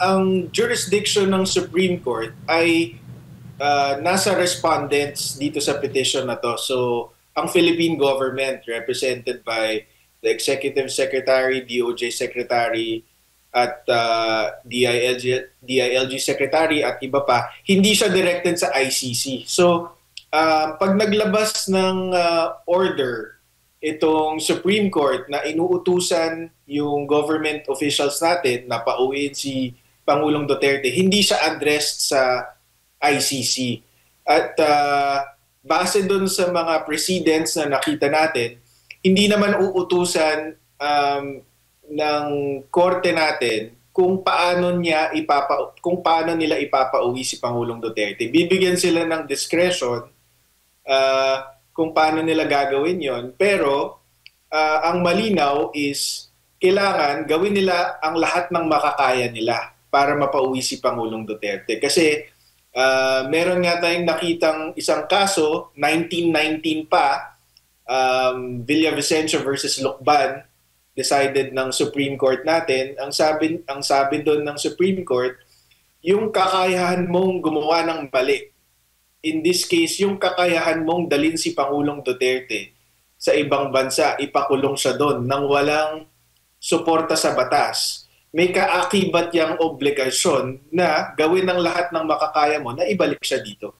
ang jurisdiction ng Supreme Court ay nasa respondents dito sa petition na to. So, ang Philippine government represented by the Executive Secretary, DOJ Secretary, at DILG Secretary at iba pa, hindi siya directed sa ICC. So, pag naglabas ng order itong Supreme Court na inuutusan yung government officials natin na pauwiin si Pangulong Duterte, hindi siya addressed sa ICC. At base dun sa mga precedents na nakita natin, hindi naman uutusan ng korte natin kung paano nila ipapauwi si Pangulong Duterte. Bibigyan sila ng discretion kung paano nila gagawin yon. Pero ang malinaw is kailangan gawin nila ang lahat ng makakaya nila para mapauwi si Pangulong Duterte. Kasi meron nga tayong nakitang isang kaso, 1919 pa, Villavicencio versus Lucban, decided ng Supreme Court natin. Ang sabi doon ng Supreme Court, yung kakayahan mong gumawa ng mali. In this case, yung kakayahan mong dalhin si Pangulong Duterte sa ibang bansa, ipakulong siya doon nang walang suporta sa batas. May kaakibat yang obligasyon na gawin ng lahat ng makakaya mo na ibalik siya dito.